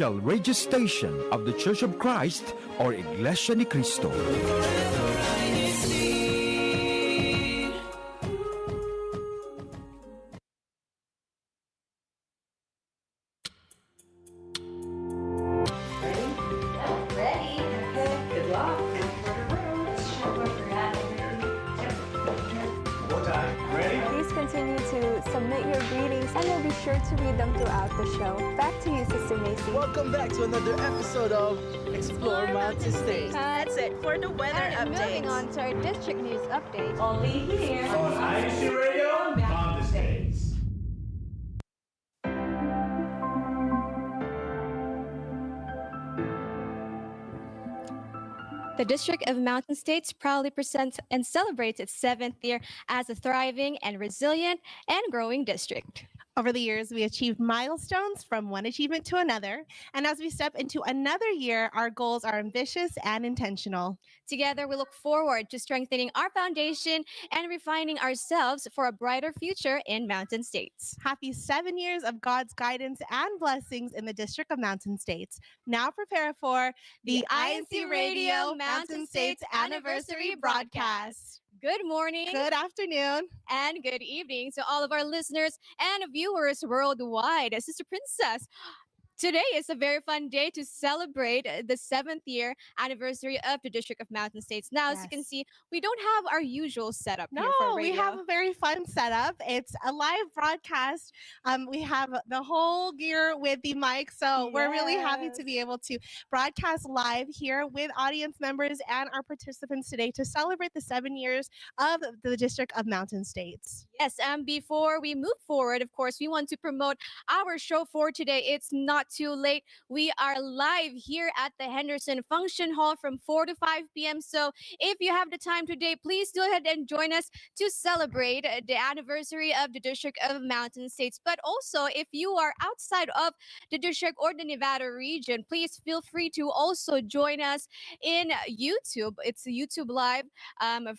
radio station of the Church of Christ or Iglesianicristo. Ready? Okay. Good luck. Let's check what we're at. What time? Ready? Please continue to submit your greetings and we'll be sure to read them throughout the show. Back to you, Sister Macy. Welcome back to another episode of Explore Mountain State. That's it for the weather And update. moving on to our district news update. Only here. On INCradio MTS. The District of Mountain States proudly presents and celebrates its 7th year as a thriving and resilient and growing district. Over the years, we achieved milestones from one achievement to another. And as we step into another year, our goals are ambitious and intentional. Together, we look forward to strengthening our foundation and refining ourselves for a brighter future in Mountain States. Happy 7 years of God's guidance and blessings in the District of Mountain States. Now prepare for the INCradio Mountain States Anniversary Broadcast. Good morning. Good afternoon. And good evening to all of our listeners and viewers worldwide. Sister Princess, today is a very fun day to celebrate the 7th year anniversary of the District of Mountain States. Now, as you can see, we don't have our usual setup here for No, radio. we have a very fun setup. It's a live broadcast. We have the whole gear with the mic, so we're really happy to be able to broadcast live here with audience members and our participants today to celebrate the 7 years of the District of Mountain States. Yes, and before we move forward, of course, we want to promote our show for today. It's not too late. We are live here at the Henderson Function Hall from 4 to 5 p.m. So if you have the time today, please go ahead and join us to celebrate the anniversary of the District of Mountain States. But also, if you are outside of the district or the Nevada region, please feel free to also join us in YouTube. It's YouTube Live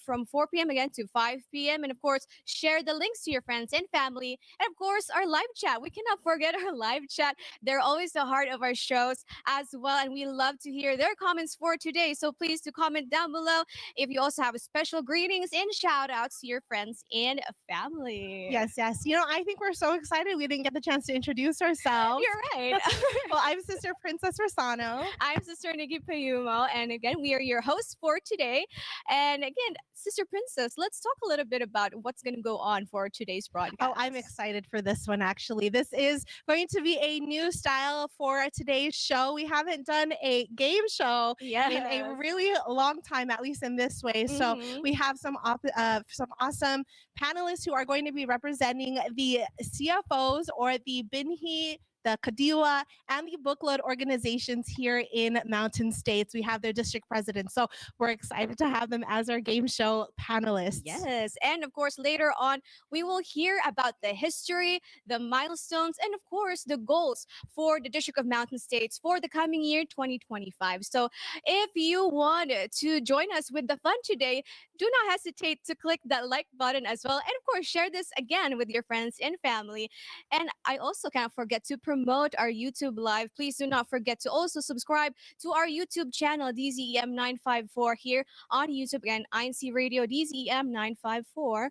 from 4 p.m. again to 5 p.m. And of course, share the links to your friends and family. And of course, our live chat. We cannot forget our live chat. They're always the heart of our shows as well. And we love to hear their comments for today. So please do comment down below if you also have special greetings and shout outs to your friends and family. Yes, yes. You know, I think we're so excited we didn't get the chance to introduce ourselves. You're right. Well, I'm Sister Princess Rosano. I'm Sister Nikki Payumo. And again, we are your hosts for today. And again, Sister Princess, let's talk a little bit about what's going to go on for today's broadcast. Oh, I'm excited for this one, actually. This is going to be a new style for today's show. We haven't done a game show in a really long time, at least in this way. So we have some awesome panelists who are going to be representing the CFOs or the Binhi, the Kadiwa, and the Bookload organizations here in Mountain States. We have their district presidents. So we're excited to have them as our game show panelists. Yes. And of course, later on, we will hear about the history, the milestones, and of course, the goals for the District of Mountain States for the coming year, 2025. So if you want to join us with the fun today, do not hesitate to click that like button as well. And of course, share this again with your friends and family. And I also can't forget to promote our YouTube Live. Please do not forget to also subscribe to our YouTube channel, DZEM954 here on YouTube. Again, INCradio DZEM954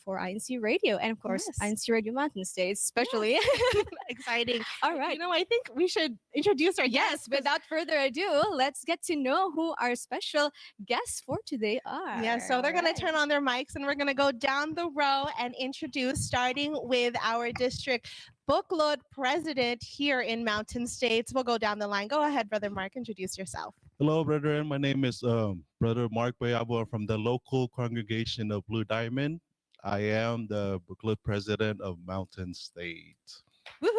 for INCradio. And of course, INCradio Mountain States, especially. Exciting. All right. You know, I think we should introduce our guests. Without further ado, let's get to know who our special guests for today are. Yeah, so they're going to turn on their mics and we're going to go down the row and introduce, starting with our district Bookload president here in Mountain States. We'll go down the line. Go ahead, Brother Mark. Introduce yourself. Hello, brethren. My name is Brother Mark Bayabo from the local congregation of Blue Diamond. I am the Bookload president of Mountain State. Woohoo!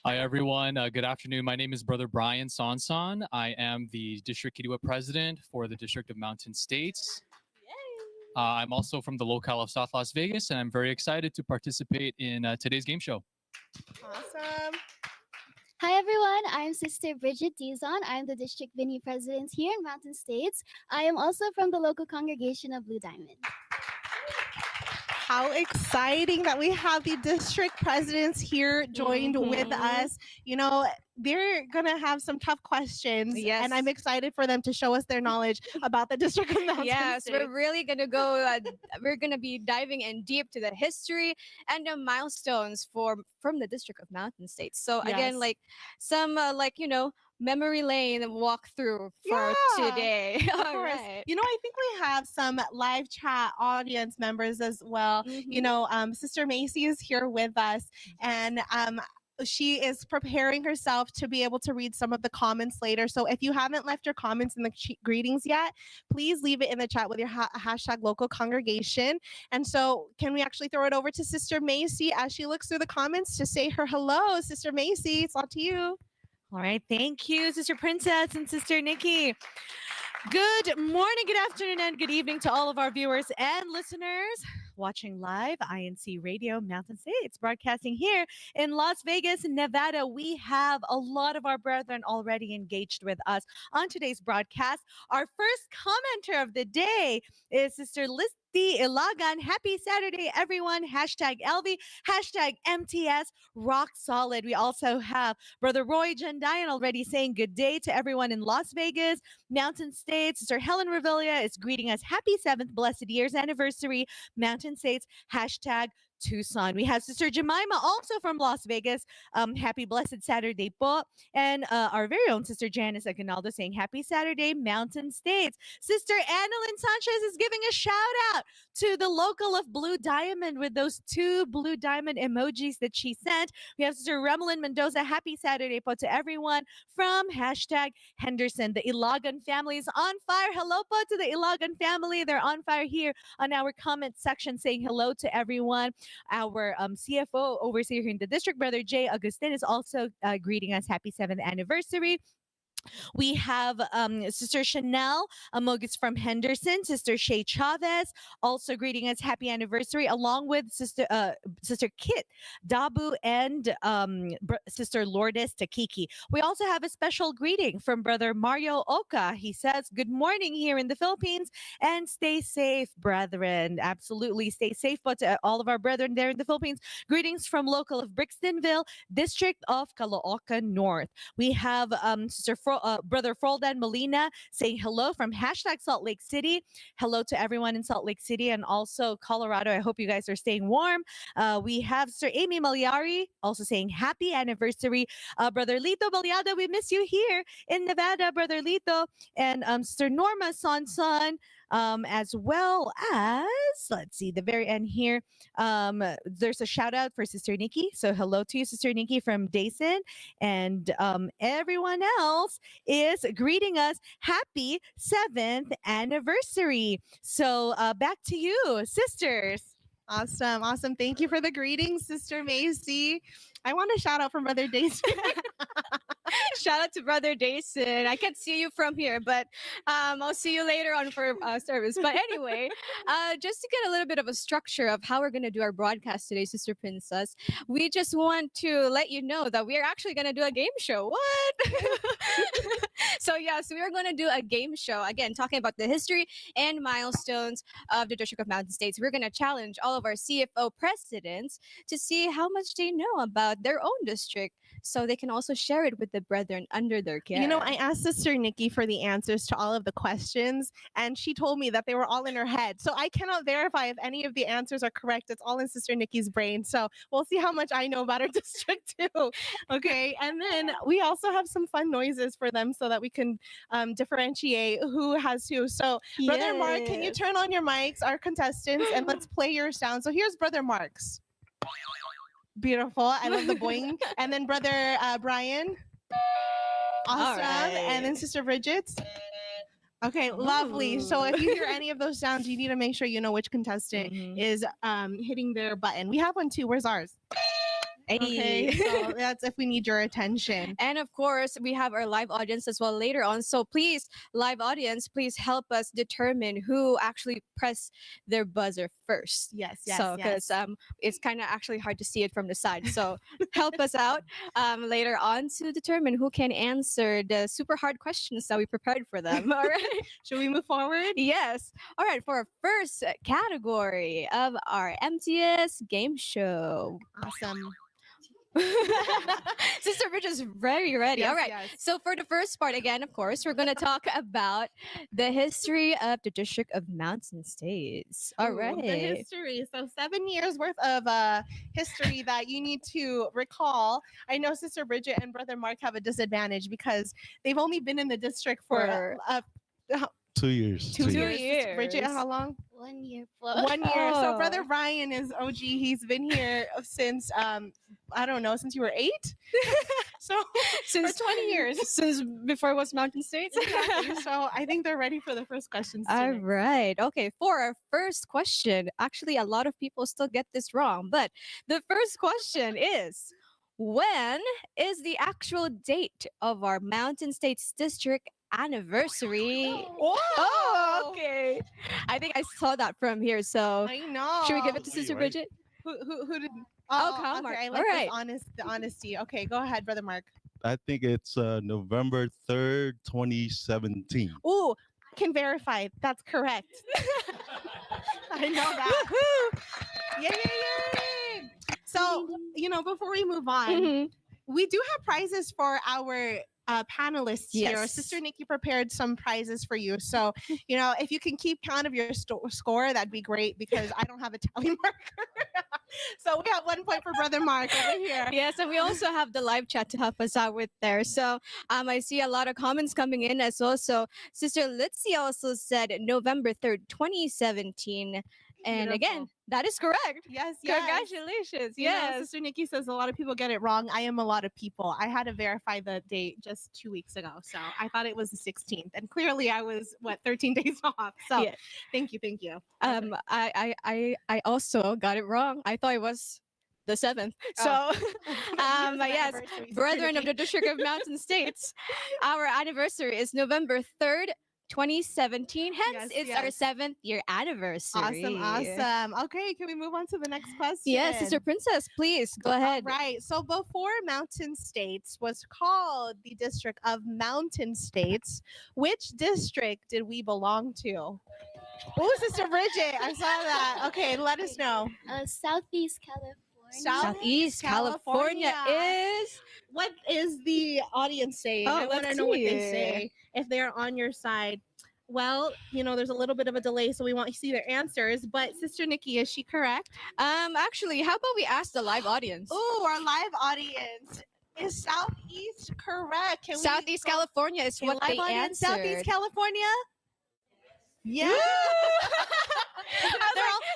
Hi, everyone. Good afternoon. My name is Brother Brian Sonson. I am the District Kidua president for the District of Mountain States. I'm also from the locale of South Las Vegas, and I'm very excited to participate in today's game show. Awesome. Hi, everyone. I'm Sister Bridget Dizon. I'm the District Bini President here in Mountain States. I am also from the local congregation of Blue Diamond. How exciting that we have the district presidents here joined with us. You know, they're going to have some tough questions. Yes. And I'm excited for them to show us their knowledge about the District of Mountain Yes, States. we're really gonna go. We're gonna be diving in deep to the history and the milestones from the District of Mountain States. So again, Yes. like some memory lane walkthrough for Yeah, today. Of All course. right. You know, I think we have some live chat audience members as well. You know, Sister Macy is here with us, and she is preparing herself to be able to read some of the comments later. So if you haven't left your comments in the greetings yet, please leave it in the chat with your hashtag local congregation. And so can we actually throw it over to Sister Macy as she looks through the comments to say her hello? Sister Macy, it's all to you. All right. Thank you, Sister Princess and Sister Nikki. Good morning, good afternoon, and good evening to all of our viewers and listeners watching live INCradio Mountain States, broadcasting here in Las Vegas, Nevada. We have a lot of our brethren already engaged with us on today's broadcast. Our first commenter of the day is Sister Listy Ilagan. Happy Saturday, everyone. Hashtag LV, hashtag MTS, rock solid. We also have Brother Roy Jandayan already saying good day to everyone in Las Vegas, Mountain States. Sister Helen Revelia is greeting us. Happy 7th blessed year's anniversary, Mountain States, hashtag Tucson. We have Sister Jemima also from Las Vegas. Happy blessed Saturday po. And our very own Sister Janice Aguinaldo saying happy Saturday, Mountain States. Sister Annalyn Sanchez is giving a shout out to the local of Blue Diamond with those 2 blue diamond emojis that she sent. We have Sister Remelin Mendoza. Happy Saturday po to everyone from hashtag Henderson. The Ilagan family is on fire. Hello po to the Ilagan family. They're on fire here on our comment section saying hello to everyone. Our CFO overseer here in the district, Brother Jay Agustin, is also greeting us happy 7th anniversary. We have Sister Chanel Amogus from Henderson, Sister Shay Chavez, also greeting us happy anniversary, along with Sister Kit Dabu and Sister Lourdes Takiki. We also have a special greeting from Brother Mario Oka. He says, good morning here in the Philippines and stay safe, brethren. Absolutely, stay safe. But to all of our brethren there in the Philippines, greetings from local of Brixtonville, District of Caloocan North. We have Brother Froldan Molina saying hello from hashtag Salt Lake City. Hello to everyone in Salt Lake City and also Colorado. I hope you guys are staying warm. We have Sir Amy Malyari also saying happy anniversary. Brother Lito Baliada, we miss you here in Nevada, Brother Lito. And Sister Norma Sonson, as well as, let's see, the very end here. There's a shout out for Sister Nikki. So hello to you, Sister Nikki from Dayson. And everyone else is greeting us happy 7th anniversary. So back to you, sisters. Awesome. Thank you for the greetings, Sister Macy. I want to shout out from Brother Dayson. Shout out to Brother Dayson. I can't see you from here, but I'll see you later on for service. But anyway, just to get a little bit of a structure of how we're going to do our broadcast today, Sister Princess, we just want to let you know that we are actually going to do a game show. What? So yes, we are going to do a game show. Again, talking about the history and milestones of the District of Mountain States. We're going to challenge all of our CFO presidents to see how much they know about their own district, so they can also share it with the brethren under their care. You know, I asked Sister Nikki for the answers to all of the questions, and she told me that they were all in her head. So I cannot verify if any of the answers are correct. It's all in Sister Nikki's brain. So we'll see how much I know about our district too. Okay. And then we also have some fun noises for them so that we can differentiate who has who. So Brother Mark, can you turn on your mics, our contestants, and let's play your sound. So here's Brother Mark's. Beautiful. I love the boing. And then Brother Brian. Awesome. Right. And then Sister Bridget. Okay, lovely. So if you hear any of those sounds, you need to make sure you know which contestant is hitting their button. We have one too. Where's ours? Okay, so that's if we need your attention. And of course, we have our live audience as well later on. So please, live audience, please help us determine who actually pressed their buzzer first. Yes, yes, So because it's kind of actually hard to see it from the side. So help us out later on to determine who can answer the super hard questions that we prepared for them. All right. Should we move forward? Yes. All right. For our first category of our MTS game show. Awesome. Sister Bridge is very ready. Yes, All right. yes. So for the first part, again, of course, we're going to talk about the history of the District of Mountain States. All Ooh, right. The history. So 7 years worth of history that you need to recall. I know Sister Bridget and Brother Mark have a disadvantage because they've only been in the district for 2 years. 2 2 years. years. Sister Bridget, how long? 1 year plus. 1 year. So Oh. Brother Brian is OG. He's been here since I don't know, since you were 8. So Since for 20 years. Since before it was Mountain States. Exactly. So I think they're ready for the first questions. All today. right. Okay. For our first question, actually, a lot of people still get this wrong, but the first question is, when is the actual date of our Mountain States District anniversary? Oh, okay. I think I saw that from here. So I know. should we give it to Wait, Sister right? Bridget? Who did? Oh, Kyle okay. Mark. I All like right. the honesty. Okay, go ahead, Brother Mark. I think it's November 3rd, 2017. Ooh, I can verify. That's correct. I know that. Yay, yay, yay. So, before we move on, Mhm. we do have prizes for our panelists here. Yes. Sister Nikki prepared some prizes for you. So, if you can keep count of your score, that'd be great because I don't have a tally marker. So we have 1 point for Brother Mark over here. Yes, and we also have the live chat to help us out with there. So I see a lot of comments coming in as well. So Sister Litzy also said November 3rd, 2017. And again, Beautiful. that is correct. Yes, yes. Congratulations. You know, Yes. Sister Nikki says a lot of people get it wrong. I am a lot of people. I had to verify the date just 2 weeks ago. So I thought it was the 16th. And clearly I was, 13 days off. So Yeah. thank you. Thank you. I also got it wrong. I thought it was the 7th. So but yes, brethren of the District of Mountain States, our anniversary is November 3rd, 2017. Hence, Yes, it's our yes. 7th year anniversary. Awesome. Okay, can we move on to the next question? Yes, Sister Princess, please go ahead. Right. So before Mountain States was called the District of Mountain States, which district did we belong to? Oh, Sister Bridget, I saw that. Okay, let us know. Southeast California. Southeast California is. What is the audience saying? Oh, I want to let's know what they see. say if they're on your side. Well, there's a little bit of a delay, so we want to see their answers. But Sister Nikki, is she correct? Actually, how about we ask the live audience? Oh, our live audience is Southeast correct. Can we Southeast go- California is Okay, what live they audience, answered. Southeast California. Yeah.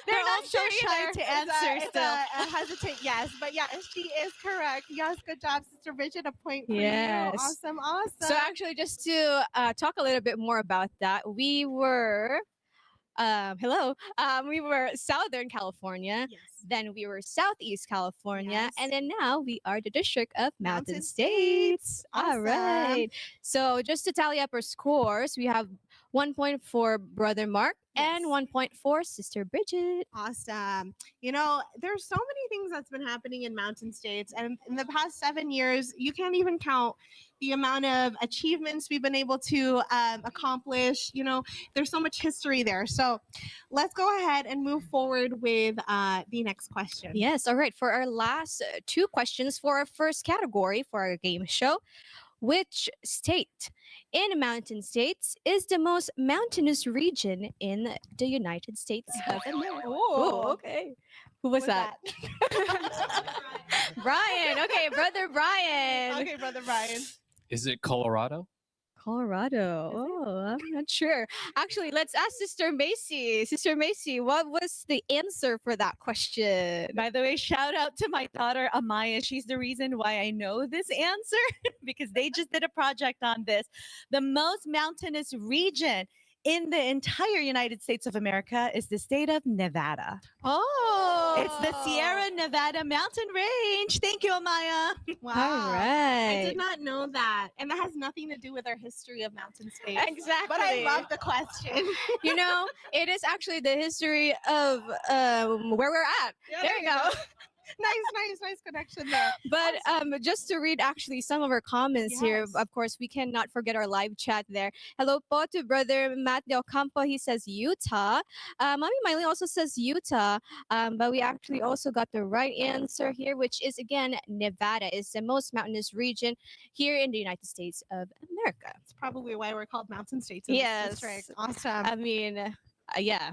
They're not so sure shy either. to answer still. Hesitate, yes. But yeah, she is correct. Yes, good job, Sister Bridget. A point for Yes. you. Awesome, awesome. So actually, just to talk a little bit more about that, we were we were Southern California, yes. then we were Southeast California, Yes. and then now we are the District of Mountain Mountain States. States. All Awesome. right. So just to tally up our scores, we have 1 point for Brother Mark and Yes. 1 point for Sister Bridget. Awesome. There's so many things that's been happening in Mountain States. And in the past 7 years, you can't even count the amount of achievements we've been able to accomplish. There's so much history there. So let's go ahead and move forward with the next question. Yes. All right. For our last 2 questions for our first category for our game show, which state in Mountain States is the most mountainous region in the United States of America? Oh, okay. Who was that? Brian. Okay, Brother Brian. Okay, Brother Brian. Is it Colorado? Colorado. Oh, I'm not sure. Actually, let's ask Sister Macy. Sister Macy, what was the answer for that question? By the way, shout out to my daughter Amaya. She's the reason why I know this answer because they just did a project on this. The most mountainous region in the entire United States of America is the state of Nevada. Oh, It's the Sierra Nevada Mountain Range. Thank you, Amaya. Wow. All right. I did not know that. And that has nothing to do with our history of mountain states. Exactly. But I love the question. You know, it is actually the history of where we're at. Yeah, there you go. Nice connection there. But just to read actually some of our comments here, Yes. of course, we cannot forget our live chat there. Hello po to brother Matt Del Campo. He says Utah. Mommy Miley also says Utah. But we actually also got the right answer here, which is again, Nevada is the most mountainous region here in the United States of America. That's probably why we're called mountain states in this district. Awesome. I mean, yeah.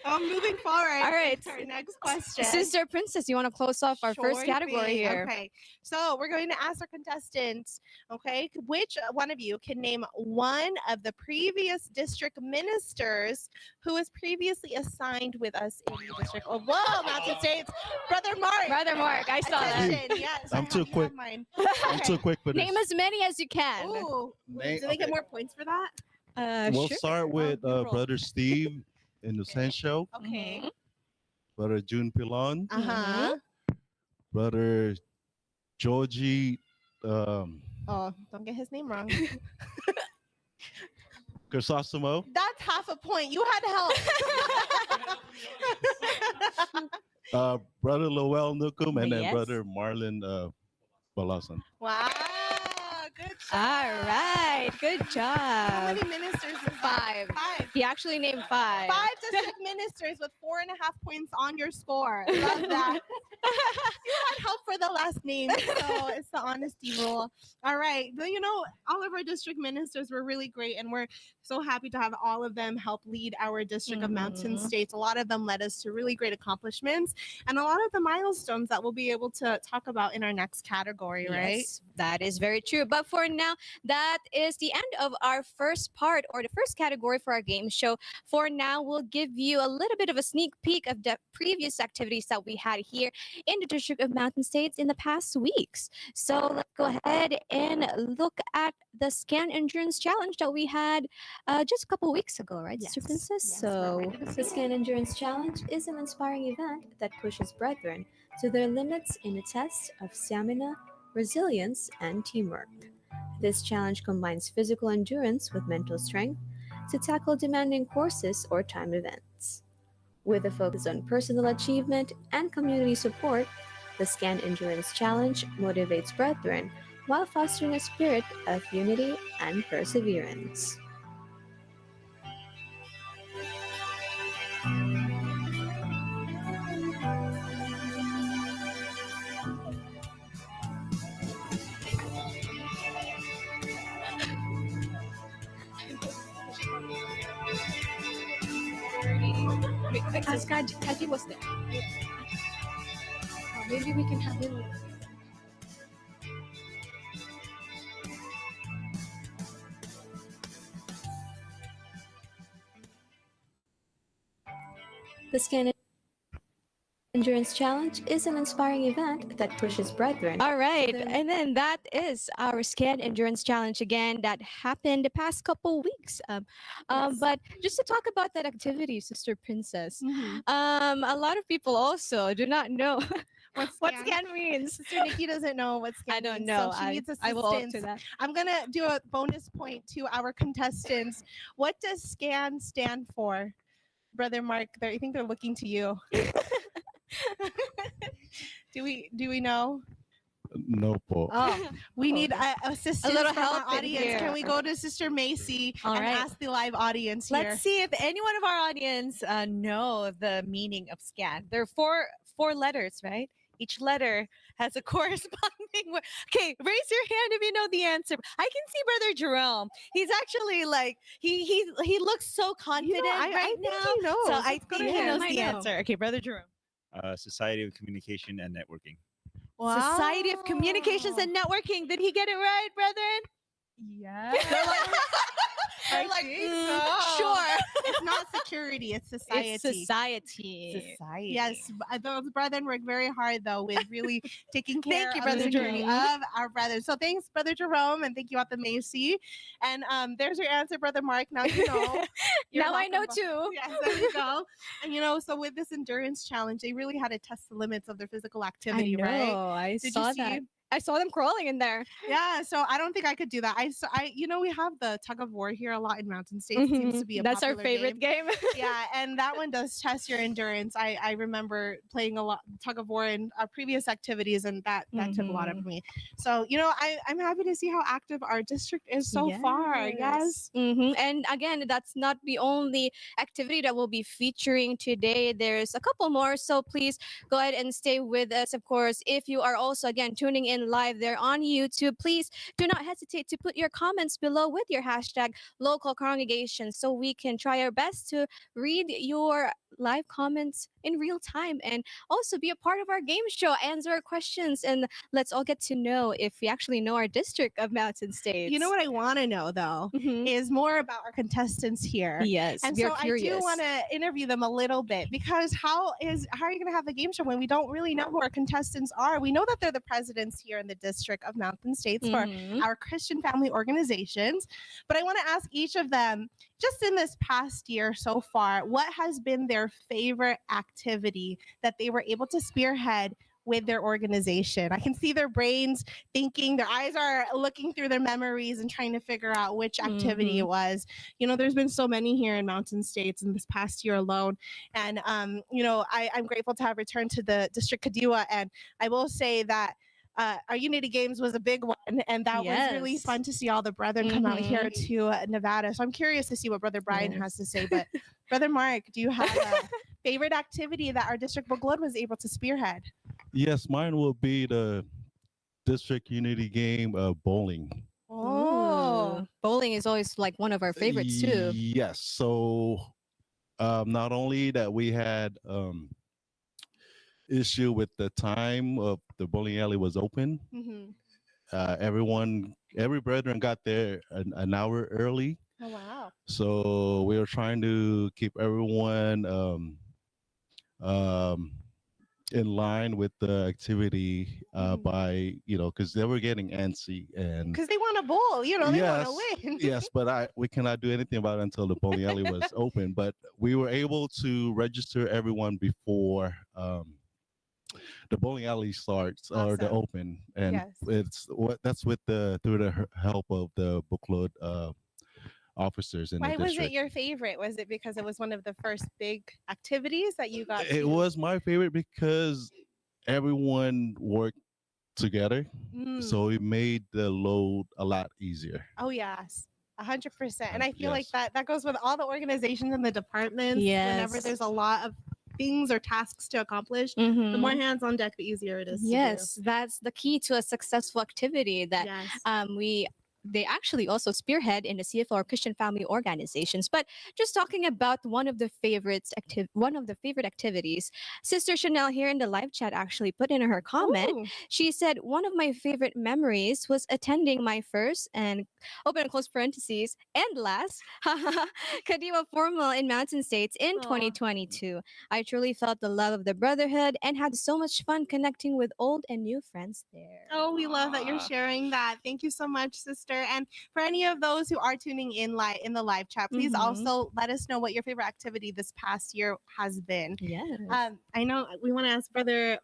Moving forward. All right. to our next question. Sister Princess, you want to close off our first Sure category thing. here? Okay. So we're going to ask our contestants, okay, which one of you can name one of the previous district ministers who was previously assigned with us in the district? Oh, whoa, Mountain States. Brother Mark. Brother Mark, I saw that. Attention, yes. I'm too quick. I'm too quick for this. Name as many as you can. Ooh. Name- Do they get okay. more points for that? We'll Sure. start with roll. Brother Steve Inocencio, Okay. Brother June Pilon, Uh-huh. Brother Georgie Oh, don't get his name wrong. Crisosimo, That's half a point. You had help. Brother Lowell Nukum, and then Yes. Brother Marlon Balasan. Wow. Good job. All right. Good How job. many ministers is that? Five. Five. He actually named five. 5 district ministers with 4.5 points on your score. Love that. You had help for the last name, so it's the honesty rule. All right. But you know, all of our district ministers were really great, and we're so happy to have all of them help lead our district of Mountain Mhm. States. A lot of them led us to really great accomplishments and a lot of the milestones that we'll be able to talk about in our next category, right? Yes, that is very true. But for now, that is the end of our first part or the first category for our game show. For now, we'll give you a little bit of a sneak peek of the previous activities that we had here in the District of Mountain States in the past weeks. So let's go ahead and look at the Scan Endurance Challenge that we had just a couple weeks ago, right, Sister Yes. Princess? Yes, So we're ready to The Scan Endurance Challenge is an inspiring event that pushes brethren to their limits in a test of stamina, resilience, and teamwork. This challenge combines physical endurance with mental strength to tackle demanding courses or time events. With a focus on personal achievement and community support, the Scan Endurance Challenge motivates brethren while fostering a spirit of unity and perseverance. Kaji was there. Maybe we can have him. The Scan Endurance Challenge is an inspiring event that pushes brethren. All right. And then that is our Scan Endurance Challenge again that happened the past couple weeks. But just to talk about that activity, Sister Princess, a lot of people also do not know what scan means. Sister Nikki doesn't know what scan I don't means, know. So she needs I will opt to assistance. that. I'm going to do a bonus point to our contestants. What does SCAN stand for? Brother Mark, I think they're looking to you. Do we know? No po. Oh, we need assistance little from help our in audience. here. Can we go to Sister Macy All and right. ask the live audience here? Let's see if anyone of our audience know the meaning of scan. There are four letters, right? Each letter has a corresponding word. Okay, raise your hand if you know the answer. I can see Brother Jerome. He's actually like he looks so confident I right think now. he knows. So I Let's go think to he him. knows I the know. answer. Okay, Brother Jerome. Society of Communication and Networking. Society of Communications and Networking. Did he get it right, brethren? Yeah. I like, think so. sure. It's not security, it's society. It's society. Society. Yes, those brethren work very hard though with really taking care Thank you, of Brother the journey Jerome. of our brothers. So thanks, Brother Jerome, and thank you at the Macy. And there's your answer, Brother Mark. Now you know. You're Now I know welcome. too. Yes, there you go. And you know, so with this endurance challenge, they really had to test the limits of their physical activity, right? I Did saw you see? that. I saw them crawling in there. Yeah, so I don't think I could do that. You know, we have the tug of war here a lot in Mountain States. It seems to be a That's our popular favorite game. yeah, and that one does test your endurance. I remember playing a lot tug of war in previous activities, and that took a lot of me. So you know, I'm happy to see how active our district is so far. Yes. And again, that's not the only activity that we'll be featuring today. There's a couple more, so please go ahead and stay with us. Of course, if you are also again tuning in live there on YouTube, please do not hesitate to put your comments below with your hashtag local congregation, so we can try our best to read your live comments in real time and also be a part of our game show, answer our questions, and let's all get to know if we actually know our district of Mountain States. You know what I want to know though is more about our contestants here. Yes, and we're so curious. I do want to interview them a little bit, because how are you going to have a game show when we don't really know who our contestants are? We know that they're the presidents here in the district of Mountain States for our Christian family organizations, but I want to ask each of them, just in this past year so far, what has been their favorite activity that they were able to spearhead with their organization? I can see their brains thinking, their eyes are looking through their memories and trying to figure out which activity it was. You know, there's been so many here in Mountain States in this past year alone. And, you know, I'm grateful to have returned to the District Kadiwa. And I will say that our Unity Games was a big one, and that was really fun to see all the brethren come out here to Nevada. So I'm curious to see what Brother Brian has to say. But Brother Mark, do you have a favorite activity that our District Buglod was able to spearhead? Yes, mine will be the District Unity game, bowling. Oh, bowling is always like one of our favorites too. Yes. So not only that we had issue with the time of the bowling alley was open, every brethren got there an hour early. Oh wow. So we were trying to keep everyone in line with the activity by, you know, because they were getting antsy, and because they want to bowl, you know, they want to win. Yes, but we cannot do anything about it until the bowling alley was open. But we were able to register everyone before the bowling alley starts or the open, and that's with through the help of the Buglod officers in the district. Why was it your favorite? Was it because it was one of the first big activities that you got? It was my favorite because everyone worked together, so it made the load a lot easier. Oh yes, 100%. And I feel like that goes with all the organizations and the departments. Whenever there's a lot of things or tasks to accomplish, the more hands on deck, the easier it is. Yes, that's the key to a successful activity that they actually also spearhead in the CFO or Christian Family Organizations. But just talking about one of the favorite activities, Sister Chanel here in the live chat actually put in her comment. She said, one of my favorite memories was attending my first, and open and close parentheses, and last Kadiwa Formal in Mountain States in 2022. I truly felt the love of the brotherhood and had so much fun connecting with old and new friends there. Oh, we love that you're sharing that. Thank you so much, sister. And for any of those who are tuning in in the live chat, please also let us know what your favorite activity this past year has been. I know we want to ask Brother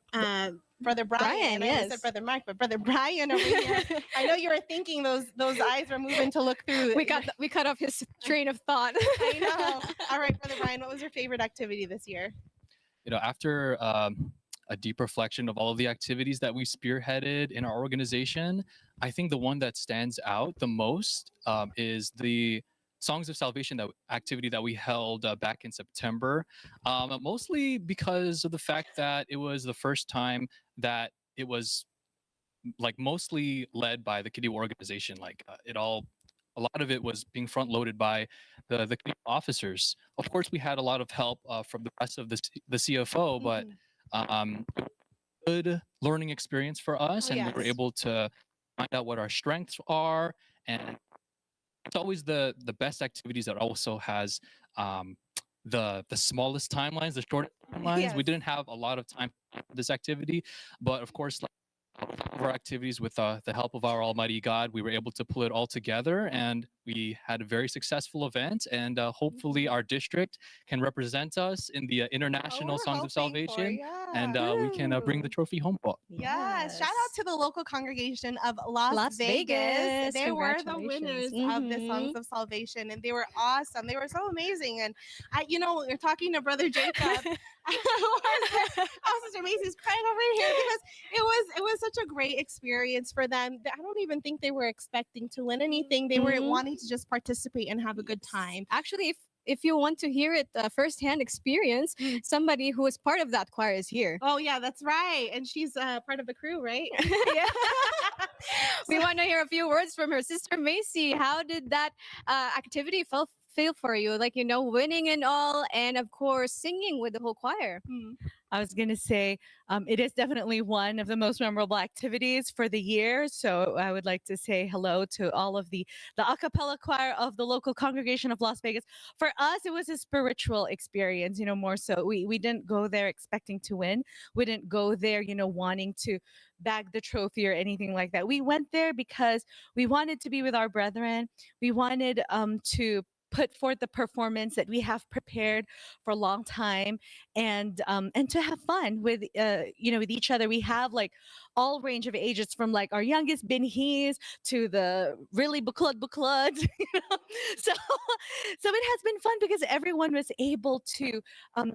Brian. I said Brother Mark, but Brother Brian over here. I know you were thinking those eyes were moving to look through. We cut off his train of thought. I know. All right, Brother Brian, what was your favorite activity this year? You know, after a deep reflection of all of the activities that we spearheaded in our organization, I think the one that stands out the most is the Songs of Salvation activity that we held back in September, mostly because of the fact that it was the first time that it was like mostly led by the Kadiwa organization. Like a lot of it was being front loaded by the Kadiwa officers. Of course, we had a lot of help from the rest of the CFO, but good learning experience for us, and we were able to find out what our strengths are And it's always the best activities that also has the smallest timelines, the shortest timelines. Yes. We didn't have a lot of time for this activity, but of course, like all of our activities, with the help of our Almighty God, we were able to pull it all together, and we had a very successful event. And hopefully, our district can represent us in the International we're Songs of hoping for, Salvation, yeah. and we can bring the trophy home. Yeah, shout out to the local congregation of Las Vegas. They were the winners of the Songs of Salvation, and they were awesome. They were so amazing. And you're talking to Brother Jacob. Sister Macy's crying over here because it was such a great experience for them. I don't even think they were expecting to win anything. They were wanting to just participate and have a good time. Actually, if you want to hear it firsthand experience, somebody who is part of that choir is here. Oh yeah, that's right. And she's part of the crew, right? Yeah. We want to hear a few words from her sister Macy. How did that activity feel for you? Like, winning and all, and of course singing with the whole choir. I was going to say it is definitely one of the most memorable activities for the year. So I would like to say hello to all of the a cappella choir of the local congregation of Las Vegas. For us, it was a spiritual experience, more so. We didn't go there expecting to win. We didn't go there, wanting to bag the trophy or anything like that. We went there because we wanted to be with our brethren. We wanted to put forth the performance that we have prepared for a long time, and to have fun with with each other. We have like all range of ages, from like our youngest binhis to the really buklud. So it has been fun because everyone was able to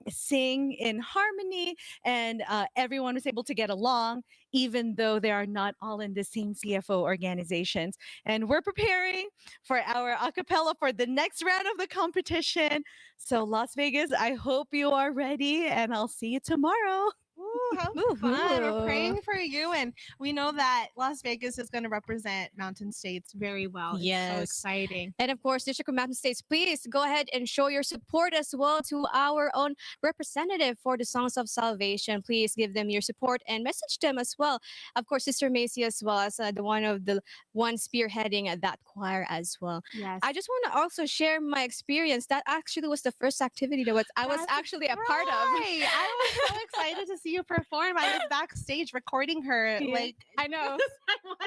sing in harmony, and everyone was able to get along, even though they are not all in the same CFO organizations. And we're preparing for our a cappella for the next round of the competition. So Las Vegas, I hope you are ready, and I'll see you tomorrow. Ooh, how fun. We're praying for you. And we know that Las Vegas is going to represent Mountain States very well. Yes. It's so exciting. And of course, District of Mountain States, please go ahead and show your support as well to our own representative for the Songs of Salvation. Please give them your support and message them as well. Of course, Sister Macy as well as the one spearheading that choir as well. Yes. I just want to also share my experience. That actually was the first activity that I was actually a part of. I was so excited to see you perform. I was backstage recording her. Yeah. Like, I know.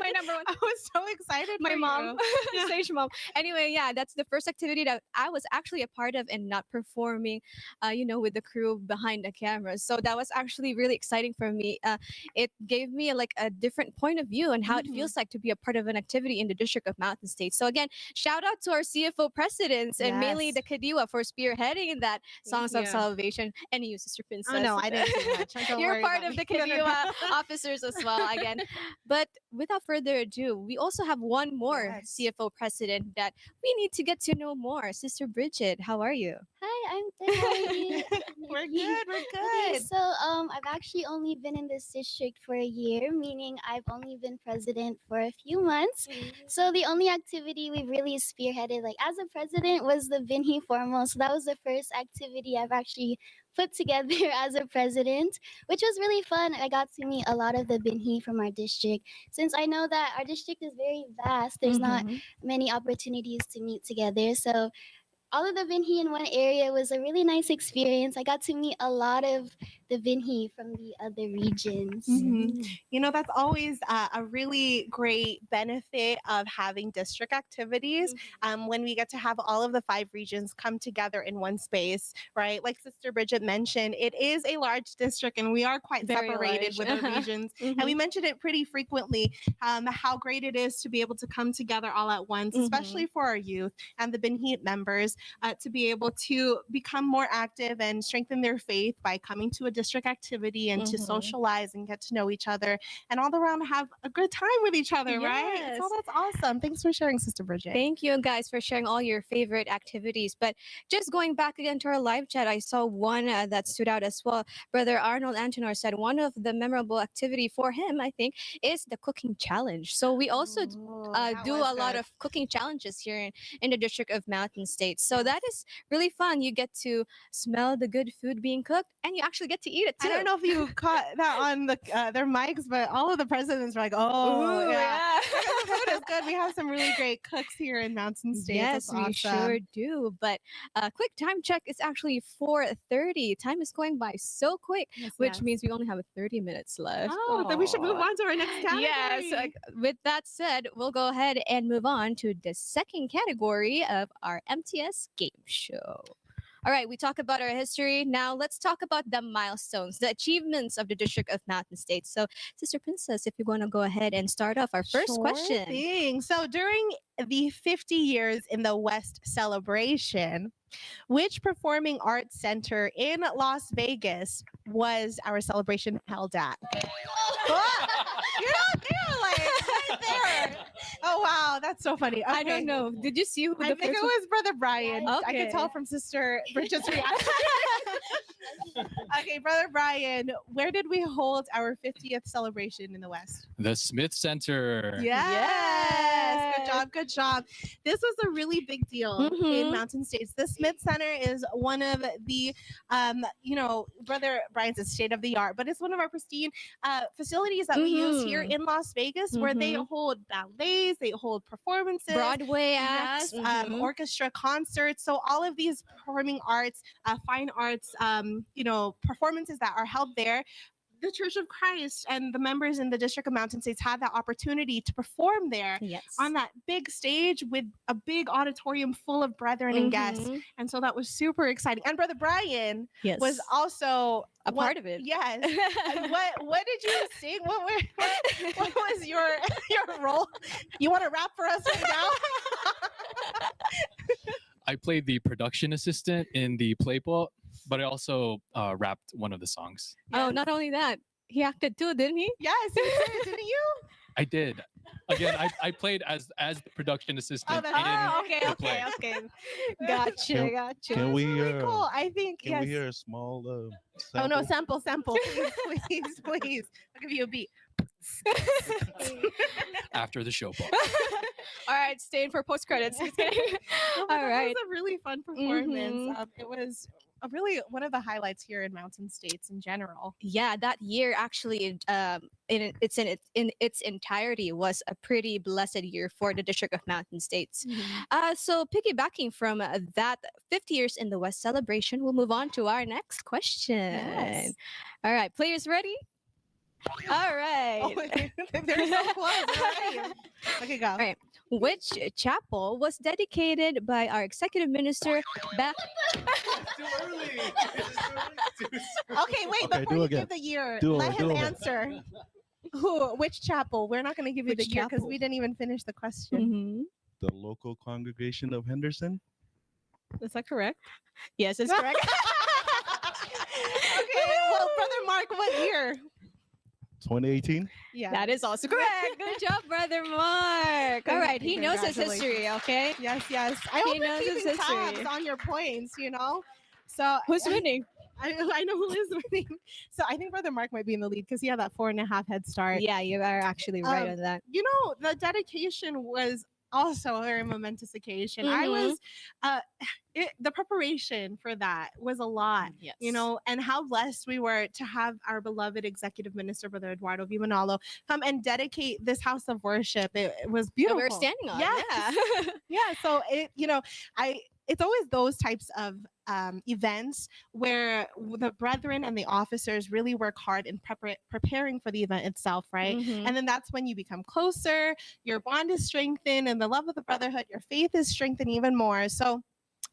My number one. I was so excited. My for mom, you. stage mom. Anyway, yeah, that's the first activity that I was actually a part of and not performing, with the crew behind the camera. So that was actually really exciting for me. It gave me like a different point of view on how it feels like to be a part of an activity in the District of Mountain States. So again, shout out to our CFO presidents and mainly the Kadiwa for spearheading that Songs of Salvation, and you, Sister Princess. Oh no, I didn't do much. You're part of the Kadiwa officers as well again. But without further ado, we also have one more CFO president that we need to get to know more. Sister Bridget, how are you? Hi, I'm good. How are you? We're good. We're Okay, good. so I've actually only been in this district for a year, meaning I've only been president for a few months. So the only activity we really spearheaded, like as a president, was the Binhi Formal. So that was the first activity I've actually put together as a president, which was really fun. I got to meet a lot of the Binhi from our district. Since I know that our district is very vast, there's not many opportunities to meet together. So all of the Binhi in one area was a really nice experience. I got to meet a lot of the Binhi from the other regions. That's always a really great benefit of having district activities when we get to have all of the 5 regions come together in one space, right? Like Sister Bridget mentioned, it is a large district and we are quite Very separated large. with our regions. And we mentioned it pretty frequently, how great it is to be able to come together all at once, especially for our youth and the Binhi members, to be able to become more active and strengthen their faith by coming to a district activity and to socialize and get to know each other and all around have a good time with each other, right? So that's awesome. Thanks for sharing, Sister Bridget. Thank you guys for sharing all your favorite activities. But just going back again to our live chat, I saw one that stood out as well. Brother Arnold Antonor said one of the memorable activity for him, I think, is the cooking challenge. So we also do a lot of cooking challenges here in the District of Mountain States. So that is really fun. You get to smell the good food being cooked, and you actually get to eat it too. I don't know if you caught that on their mics, but all of the presidents were like, "Oh, Ooh, yeah, the food is good." We have some really great cooks here in Mountain States. Yes, That's we sure awesome. do. But quick time check, it's actually 4:30. Time is going by so quick, which means we only have 30 minutes left. Oh, then we should move on to our next category. Yes. With that said, we'll go ahead and move on to the second category of our MTS game show. All right, we talk about our history. Now let's talk about the milestones, the achievements of the District of Mountain States. So, Sister Princess, if you want to go ahead and start off our first question. Thing. So during the 50 years in the West celebration, which performing arts center in Las Vegas was our celebration held at? You're not there, like right there. Oh wow, that's so funny. Okay. I don't know. Did you see who I think it was Brother Brian. Okay. I could tell from Sister Bridget's reaction. Okay, Brother Brian, where did we hold our 50th celebration in the West? The Smith Center. Yes. Good job. Good job. This was a really big deal in Mountain States. The Smith Center is one of the, Brother Brian's state of the art, but it's one of our pristine facilities that we use here in Las Vegas, where they hold ballets, they hold performances, Broadway acts, orchestra concerts. So all of these performing arts, fine arts, performances that are held there. The Church of Christ and the members in the District of Mountain States had that opportunity to perform there on that big stage with a big auditorium full of brethren and guests. And so that was super exciting. And Brother Brian was also a part of it. Yes. What did you sing? What was your role? You want to rap for us right now? I played the production assistant in the playbook, but I also rapped one of the songs. Oh, not only that, he acted too, didn't he? Yes, he did, didn't you? I did. Again, I played as the production assistant in the play. Okay. Gotcha. Can we? Really cool. I think Can we hear a small? Sample? Oh no, sample, please. I'll give you a beat. After the show. All right, staying for post credits. All right. It was a really fun performance. It was really one of the highlights here in Mountain States in general. Yeah, that year actually, in its entirety, was a pretty blessed year for the District of Mountain States. So piggybacking from that 50 years in the West celebration, we'll move on to our next question. Yes. All right, players ready? All right. Oh, they're so close already. Okay, go. All right. Which chapel was dedicated by our executive minister back? Too early. Okay, wait. Before you give the year, let him answer. Which chapel? We're not going to give you the year because we didn't even finish the question. The local congregation of Henderson. Is that correct? Yes, it's correct. Okay, well, Brother Mark, what year? 2018. Yeah, that is also correct. Good job, Brother Mark. All right, he knows his history. Okay. Yes. I hope you're keeping tabs on your points. So who's winning? I know who is winning. So I think Brother Mark might be in the lead because he had that 4.5 head start. Yeah, you are actually right on that. The dedication was also a very momentous occasion. I was the preparation for that was a lot, and how blessed we were to have our beloved executive minister, Brother Eduardo Vimanalo, come and dedicate this house of worship. It was beautiful. We're standing on. Yeah. So it's always those types of events where the brethren and the officers really work hard in preparing for the event itself, right? And then that's when you become closer, your bond is strengthened, and the love of the brotherhood, your faith is strengthened even more. So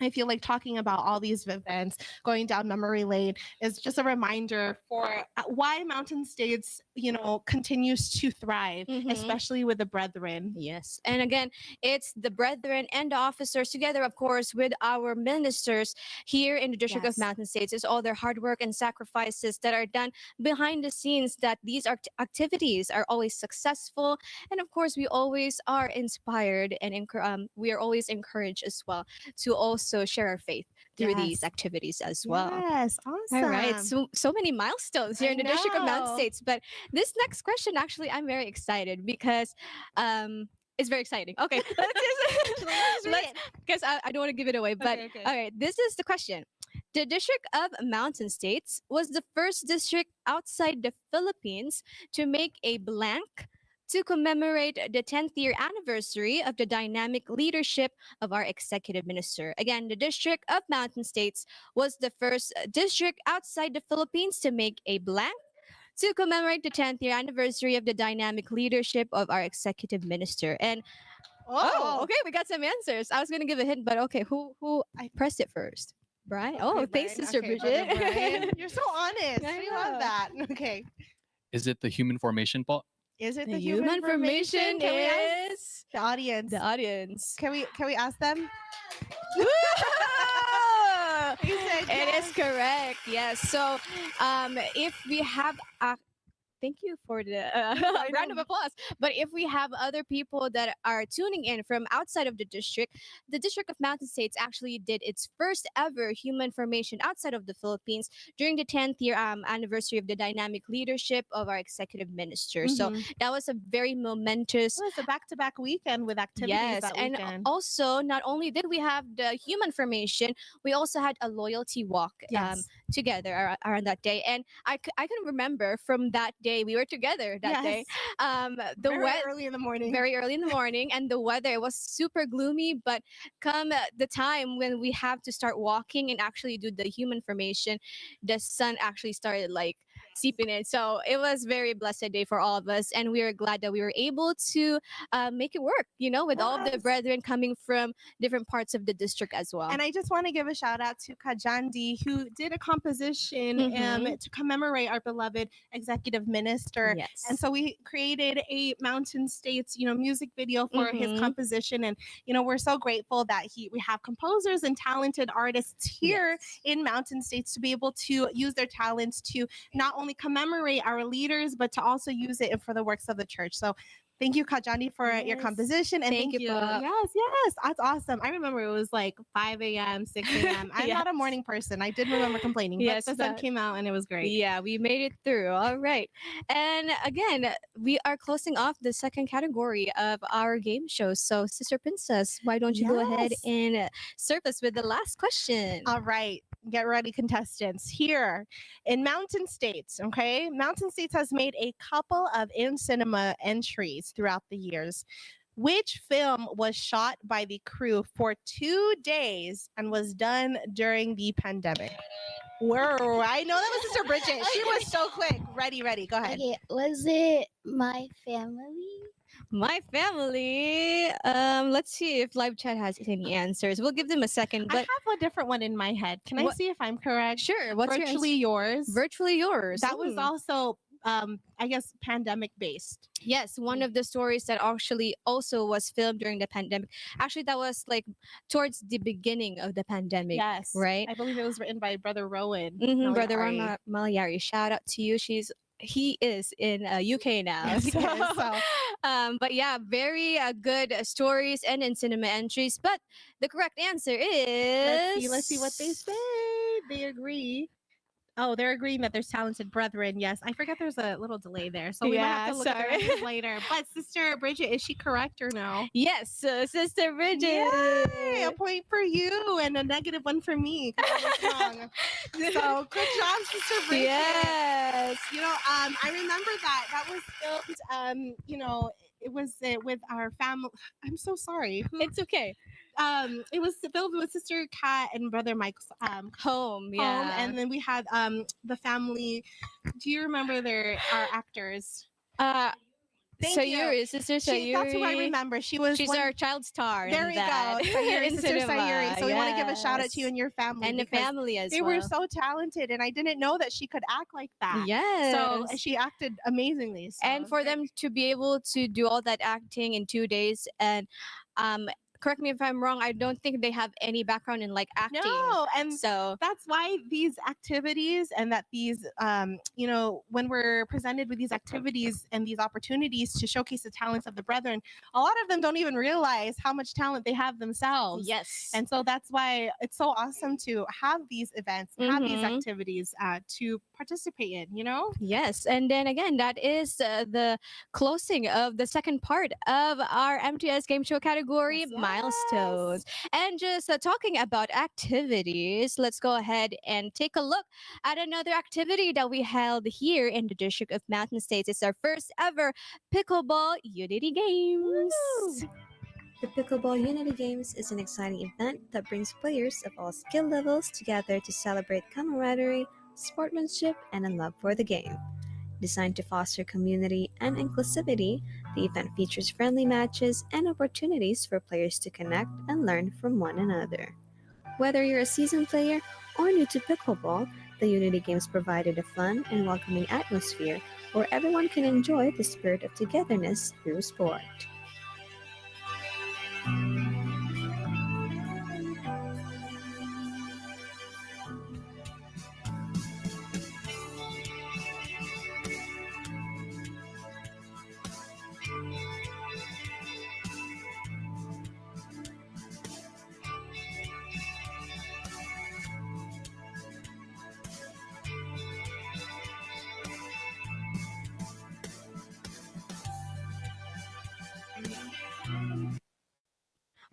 I feel like talking about all these events, going down memory lane, is just a reminder for why Mountain States, continues to thrive, especially with the brethren. Yes. And again, it's the brethren and the officers together, of course, with our ministers here in the District of Mountain States. It's all their hard work and sacrifices that are done behind the scenes that these activities are always successful. And of course, we always are inspired and we are always encouraged as well to also share our faith through these activities as well. Yes, awesome. All right, so many milestones here in the District of Mountain States. But this next question, actually, I'm very excited because it's very exciting. Okay, let's because I don't want to give it away. But okay, this is the question. The District of Mountain States was the first district outside the Philippines to make a blank to commemorate the 10th year anniversary of the dynamic leadership of our executive minister. Again, the District of Mountain States was the first district outside the Philippines to make a blank to commemorate the 10th year anniversary of the dynamic leadership of our executive minister. And okay, we got some answers. I was gonna give a hint, but okay, who I pressed it first? Brian. Oh, thanks, Sister Bridget. Brian. You're so honest. I love that. Okay. Is it the human formation ball? Is it the human formation? Can we Is ask the audience? the audience. Can we ask them? He said It yes. is correct. Yes. So, if we have thank you for the round of applause. But if we have other people that are tuning in from outside of the District of Mountain States actually did its first ever human formation outside of the Philippines during the 10th year anniversary of the dynamic leadership of our executive minister. So that was a very momentous. Well, it's a back-to-back weekend with activities. Yes, that and weekend. also not only did we have the human formation, we also had a loyalty walk together around that day. And I can remember from that day we were together that day. Very early in the morning. Very early in the morning, and the weather was super gloomy. But come the time when we have to start walking and actually do the human formation, the sun actually started like seeping in. So it was very blessed day for all of us, and we are glad that we were able to make it work. With all of the brethren coming from different parts of the district as well. And I just want to give a shout out to Kajandi, who did a composition to commemorate our beloved executive minister. Yes. And so we created a Mountain States, music video for his composition. And, we're so grateful that we have composers and talented artists here in Mountain States to be able to use their talents to not only commemorate our leaders, but to also use it for the works of the church. So thank you, Kajandi, for your composition. And thank you. Yes. That's awesome. I remember it was like 5 a.m., 6 a.m. I'm not a morning person. I did remember complaining, but the sun came out and it was great. Yeah, we made it through. All right. And again, we are closing off the second category of our game show. So, Sister Princess, why don't you go ahead and serve us with the last question? All right. Get ready, contestants. Here in Mountain States, okay? Mountain States has made a couple of in-cinema entries throughout the years. Which film was shot by the crew for 2 days and was done during the pandemic? Whoa, I know that was Sister Bridget. She was so quick. Ready. Go ahead. Okay, was it My Family? My Family. Let's see if live chat has any answers. We'll give them a second. But I have a different one in my head. Can I see if I'm correct? Sure. What's Virtually Yours? Virtually Yours. That was also, I guess, pandemic based. Yes, one of the stories that actually also was filmed during the pandemic. Actually, that was like towards the beginning of the pandemic. Yes. Right? I believe it was written by Brother Rowan. Brother Rowan Malayari. Shout out to you. He is in UK now. But yeah, very good stories and in cinema entries. But the correct answer is... Let's see what they say. They agree. Oh, they're agreeing that there's talented brethren. Yes. I forget there's a little delay there. So we might have to look at the answers later. But Sister Bridget, is she correct or no? Yes, Sister Bridget. Yay, a point for you and a negative one for me because I was wrong. So good job, Sister Bridget. Yes. I remember that was filmed, it was with our family. I'm so sorry. It's okay. It was filmed with Sister Kat and Brother Mike's home. Yeah. And then we had the family. Do you remember our actors? Sayuri, Sister Sayuri. That's who I remember. She's our child star. There we go. Sayuri, Sister Sayuri. So we want to give a shout out to you and your family. And the family as well. They were so talented, and I didn't know that she could act like that. Yes. So she acted amazingly. So. And for them to be able to do all that acting in 2 days and correct me if I'm wrong, I don't think they have any background in like acting. No, and so that's why these activities and that these, when we're presented with these activities and these opportunities to showcase the talents of the brethren, a lot of them don't even realize how much talent they have themselves. yes. And so that's why it's so awesome to have these events, have these activities to participate in, Yes, and then again, that is the closing of the second part of our MTS game show category, Milestones. And just talking about activities, let's go ahead and take a look at another activity that we held here in the District of Mountain States. It's our first ever Pickleball Unity Games. Woo! The Pickleball Unity Games is an exciting event that brings players of all skill levels together to celebrate camaraderie, sportsmanship, and a love for the game. Designed to foster community and inclusivity, the event features friendly matches and opportunities for players to connect and learn from one another. Whether you're a seasoned player or new to pickleball, the Unity Games provided a fun and welcoming atmosphere where everyone can enjoy the spirit of togetherness through sport.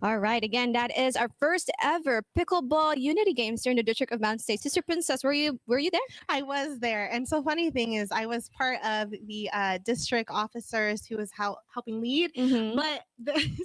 All right, again, that is our first ever Pickleball Unity Games here in the District of Mountain States. Sister Princess, were you there? I was there. And so funny thing is I was part of the district officers who was helping lead. But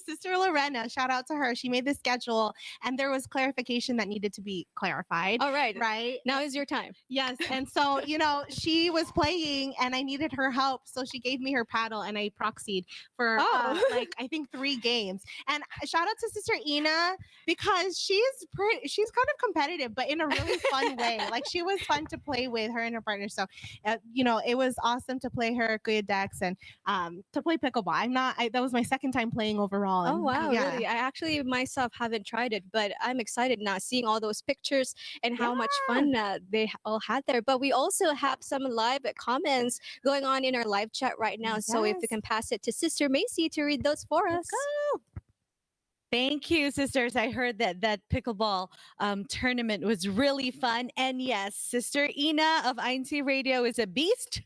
Sister Lorena, shout out to her, she made the schedule and there was clarification that needed to be clarified. All right. Right. Now is your time. Yes. And so, she was playing and I needed her help. So she gave me her paddle and I proxied for I think 3 games. And shout out to Sister Ina because she's kind of competitive, but in a really fun way. Like she was fun to play with, her and her partner. So, it was awesome to play her Kuya Dex and to play pickleball. That was my second time playing overall. Oh And, wow, yeah. really? I actually myself haven't tried it, but I'm excited now seeing all those pictures and how much fun they all had there. But we also have some live comments going on in our live chat right now. So if we can pass it to Sister Macy to read those for us. Thank you, sisters. I heard that pickleball tournament was really fun. And yes, Sister Ina of INCradio is a beast